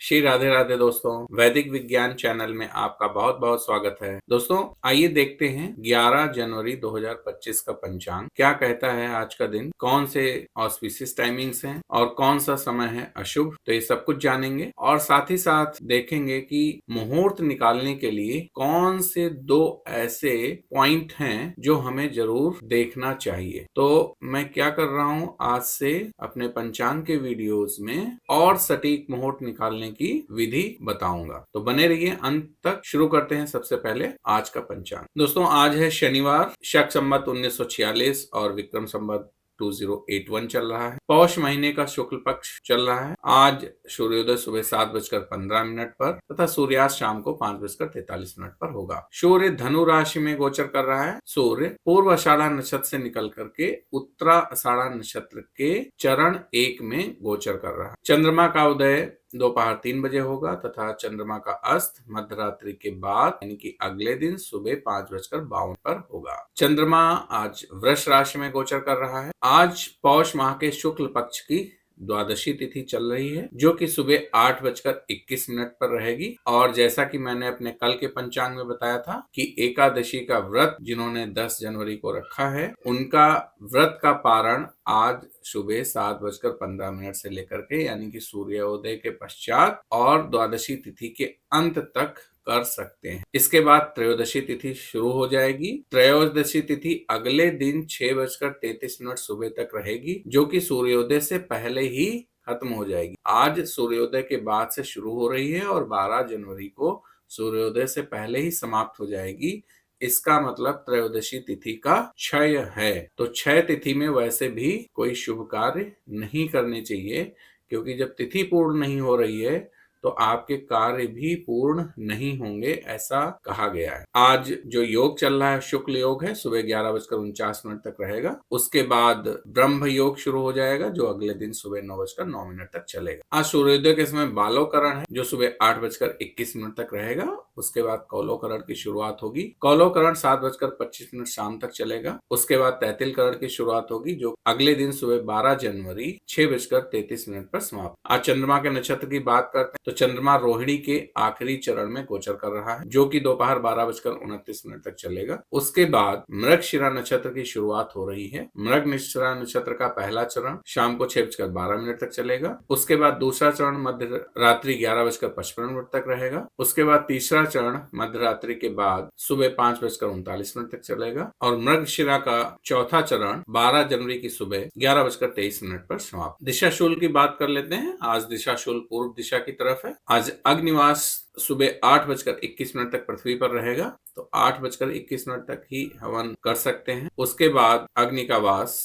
श्री राधे राधे दोस्तों, वैदिक विज्ञान चैनल में आपका बहुत बहुत स्वागत है। दोस्तों आइए देखते हैं 11 जनवरी 2025 का पंचांग क्या कहता है। आज का दिन कौन से ऑस्पिशियस टाइमिंग्स हैं और कौन सा समय है अशुभ, तो ये सब कुछ जानेंगे और साथ ही साथ देखेंगे कि मुहूर्त निकालने के लिए कौन से दो ऐसे पॉइंट हैं जो हमें जरूर देखना चाहिए। तो मैं क्या कर रहा हूँ, आज से अपने पंचांग के वीडियोस में और सटीक मुहूर्त निकालने की विधि बताऊंगा, तो बने रहिए अंत तक। शुरू करते हैं सबसे पहले आज का पंचांग। दोस्तों आज है शनिवार, शक संवत 1946 और विक्रम संवत 2081 चल रहा है। पौष महीने का शुक्ल पक्ष चल रहा है। आज सूर्योदय सुबह 7:15 पर तथा सूर्यास्त शाम को 5:43 पर होगा। सूर्य धनु राशि में गोचर कर रहा है। सूर्य पूर्व आषाढ़ा नक्षत्र से निकल करके उत्तरा आषाढ़ा नक्षत्र के चरण 1 में गोचर कर रहा है। चंद्रमा का उदय दोपहर 3 बजे होगा तथा चंद्रमा का अस्त मध्यरात्रि के बाद यानी कि अगले दिन सुबह 5:52 पर होगा। चंद्रमा आज वृष राशि में गोचर कर रहा है। आज पौष माह के शुक्ल पक्ष की द्वादशी तिथि चल रही है जो कि सुबह 8:21 पर रहेगी। और जैसा कि मैंने अपने कल के पंचांग में बताया था कि एकादशी का व्रत जिन्होंने 10 जनवरी को रखा है उनका व्रत का पारण आज सुबह 7:15 से लेकर के यानी कि सूर्योदय के पश्चात और द्वादशी तिथि के अंत तक कर सकते हैं। इसके बाद त्रयोदशी तिथि शुरू हो जाएगी। त्रयोदशी तिथि अगले दिन 6:33 सुबह तक रहेगी जो कि सूर्योदय से पहले ही खत्म हो जाएगी। आज सूर्योदय के बाद से शुरू हो रही है और 12 जनवरी को सूर्योदय से पहले ही समाप्त हो जाएगी। इसका मतलब त्रयोदशी तिथि का क्षय है। तो क्षय तिथि में वैसे भी कोई शुभ कार्य नहीं करने चाहिए, क्योंकि जब तिथि पूर्ण नहीं हो रही है तो आपके कार्य भी पूर्ण नहीं होंगे, ऐसा कहा गया है। आज जो योग चल रहा है शुक्ल योग है, सुबह 11:49 तक रहेगा। उसके बाद ब्रह्म योग शुरू हो जाएगा जो अगले दिन सुबह 9:09 तक चलेगा। आज सूर्योदय के समय बालोकरण है जो सुबह 8:21 तक रहेगा। उसके बाद कौलोकरण की शुरुआत होगी। कौलोकरण 7:25 शाम तक चलेगा। उसके बाद तैतिलकरण की शुरुआत होगी जो अगले दिन सुबह 12 जनवरी 6:33 पर समाप्त। आज चंद्रमा के नक्षत्र की बात करते हैं तो चंद्रमा रोहिणी के आखिरी चरण में गोचर कर रहा है जो कि दोपहर 12:29 तक चलेगा। उसके बाद मृगशिरा नक्षत्र की शुरुआत हो रही है। मृगशिरा नक्षत्र का पहला चरण शाम को 6:12 तक चलेगा। उसके बाद दूसरा चरण मध्य रात्रि 11:55 तक रहेगा। उसके बाद तीसरा चरण मध्य रात्रि के बाद सुबह 5:39 तक चलेगा और मृगशिरा का चौथा चरण 12 जनवरी की सुबह 11:23 पर समाप्त। दिशा शूल की बात कर लेते हैं। आज दिशा शूल पूर्व दिशा की तरफ है। आज अग्निवास सुबह 8:21 तक पृथ्वी पर रहेगा, तो 8:21 तक ही हवन कर सकते हैं। उसके बाद अग्नि का वास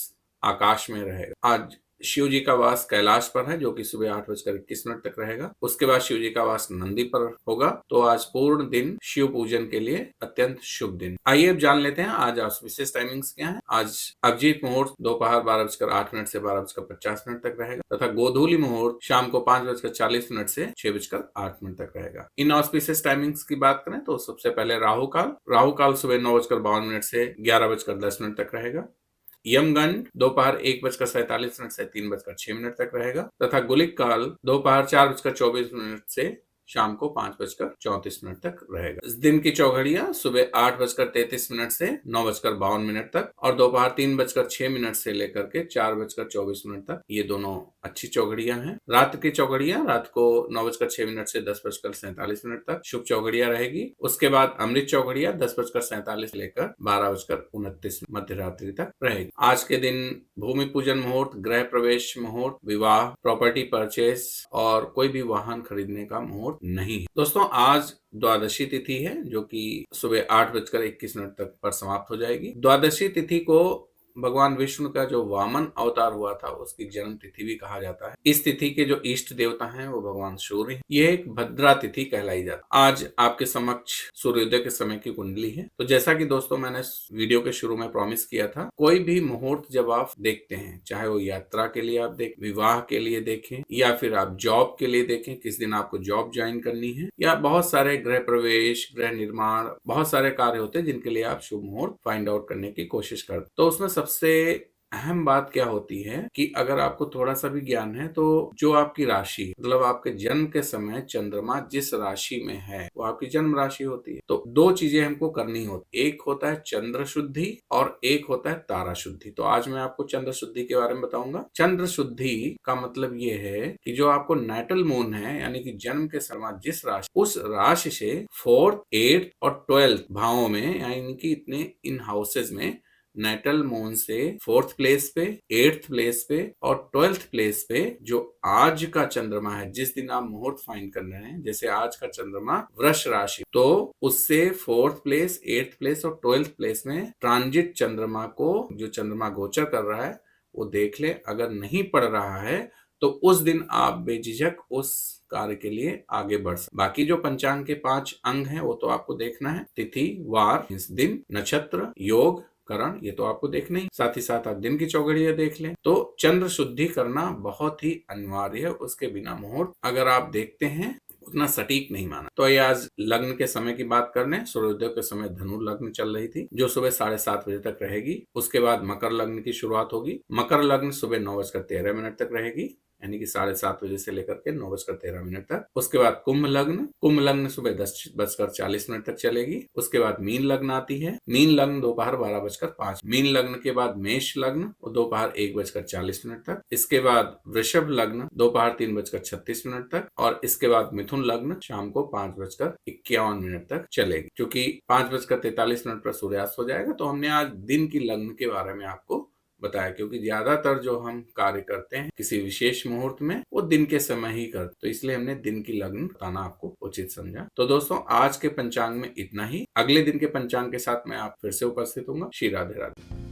आकाश में रहेगा। आज शिव जी का वास कैलाश पर है जो कि सुबह 8:21 तक रहेगा। उसके बाद शिव जी का वास नंदी पर होगा। तो आज पूर्ण दिन शिव पूजन के लिए अत्यंत शुभ दिन। आइए अब जान लेते हैं आज विशेष टाइमिंग्स क्या है। आज अभिजीत मुहूर्त दोपहर 12:08 से 12:50 तक रहेगा तथा गोधूली मुहूर्त शाम को 5:40 से 6:08 तक रहेगा। इन ऑस्पिशियस टाइमिंग्स की बात करें तो सबसे पहले राहु काल सुबह 9:52 से 11:10 तक रहेगा। यमगंड दोपहर 1:47 से 3:06 तक रहेगा तथा गुलिक काल दोपहर 4:24 से शाम को 5:34 तक रहेगा। इस दिन की चौघड़ियां सुबह 8:33 से 9:52 तक और दोपहर 3:06 से लेकर के 4:24 तक, ये दोनों अच्छी चौघड़ियां हैं। रात की चौघड़ियां रात को 9:06 से 10:47 तक शुभ चौघड़ियां रहेगी। उसके बाद अमृत चौघड़ियां 10:47 लेकर 12:29 मध्य रात्रि तक रहेगी। आज के दिन भूमि पूजन मुहूर्त, गृह प्रवेश मुहूर्त, विवाह, प्रॉपर्टी परचेस और कोई भी वाहन खरीदने का मुहूर्त नहीं है। दोस्तों आज द्वादशी तिथि है जो कि सुबह 8:21 तक पर समाप्त हो जाएगी। द्वादशी तिथि को भगवान विष्णु का जो वामन अवतार हुआ था उसकी जन्म तिथि भी कहा जाता है। इस तिथि के जो इष्ट देवता हैं वो भगवान सूर्य हैं। ये एक भद्रा तिथि कहलाई जाती है। आज आपके समक्ष सूर्योदय के समय की कुंडली है। तो जैसा कि दोस्तों मैंने वीडियो के शुरू में प्रॉमिस किया था, कोई भी मुहूर्त जब आप देखते हैं, चाहे वो यात्रा के लिए आप देखें, विवाह के लिए देखें या फिर आप जॉब के लिए देखें, किस दिन आपको जॉब ज्वाइन करनी है, या बहुत सारे गृह प्रवेश, गृह निर्माण, बहुत सारे कार्य होते हैं जिनके लिए आप शुभ मुहूर्त फाइंड आउट करने की कोशिश करते हैं। तो उसमें सबसे अहम बात क्या होती है कि अगर आपको थोड़ा सा भी ज्ञान है तो जो आपकी राशि, मतलब आपके जन्म के समय चंद्रमा जिस राशि में है वो आपकी जन्म राशि होती है। तो दो चीजें हमको करनी होती, एक होता है चंद्र शुद्धि और एक होता है तारा शुद्धि। तो आज मैं आपको चंद्र शुद्धि के बारे में बताऊंगा। चंद्र शुद्धि का मतलब ये है कि जो आपको नाइटल मून है, यानी कि जन्म के समय जिस राशि, उस राशि से 4th, 8th और 12th भावों में, यानी कि इतने इन हाउसेज में नाइटल मून से 4th प्लेस पे, 8th प्लेस पे और 12th प्लेस पे जो आज का चंद्रमा है, जिस दिन आप मुहूर्त फाइंड कर रहे हैं, जैसे आज का चंद्रमा वृष राशि, तो उससे 4th प्लेस, 8th प्लेस और 12th प्लेस में ट्रांजिट चंद्रमा को जो चंद्रमा गोचर कर रहा है वो देख ले। अगर नहीं पड़ रहा है तो उस दिन आप बेझिझक उस कार्य के लिए आगे बढ़ सकते। बाकी जो पंचांग के 5 अंग हैं वो तो आपको देखना है, तिथि, वार, दिन, नक्षत्र, योग, करण, ये तो आपको देखना ही। साथ ही साथ आप दिन की चौघड़ियां देख लें। तो चंद्र शुद्धि करना बहुत ही अनिवार्य है, उसके बिना मुहूर्त अगर आप देखते हैं उतना सटीक नहीं माना। तो ये आज लग्न के समय की बात कर लें। सूर्योदय के समय धनु लग्न चल रही थी जो सुबह 7:30 बजे तक रहेगी। उसके बाद मकर लग्न की शुरुआत होगी। मकर लग्न सुबह 9:13 तक रहेगी, यानी कि 7:30 बजे से लेकर के 9:13 तक। उसके बाद कुंभ लग्न सुबह 10:40 तक चलेगी। उसके बाद मीन लग्न आती है। मीन लग्न दोपहर 12:05। मीन लग्न के बाद मेष लग्न दोपहर 1:40 तक। इसके बाद वृषभ लग्न दोपहर 3:36 तक और इसके बाद मिथुन लग्न शाम को 5:51 तक चलेगी। क्योंकि 5:43 पर सूर्यास्त हो जाएगा, तो हमने आज दिन की लग्न के बारे में आपको बताया, क्योंकि ज्यादातर जो हम कार्य करते हैं किसी विशेष मुहूर्त में वो दिन के समय ही करते, तो इसलिए हमने दिन की लग्न बताना आपको उचित समझा। तो दोस्तों आज के पंचांग में इतना ही। अगले दिन के पंचांग के साथ मैं आप फिर से उपस्थित हूँ। श्री राधे राधे।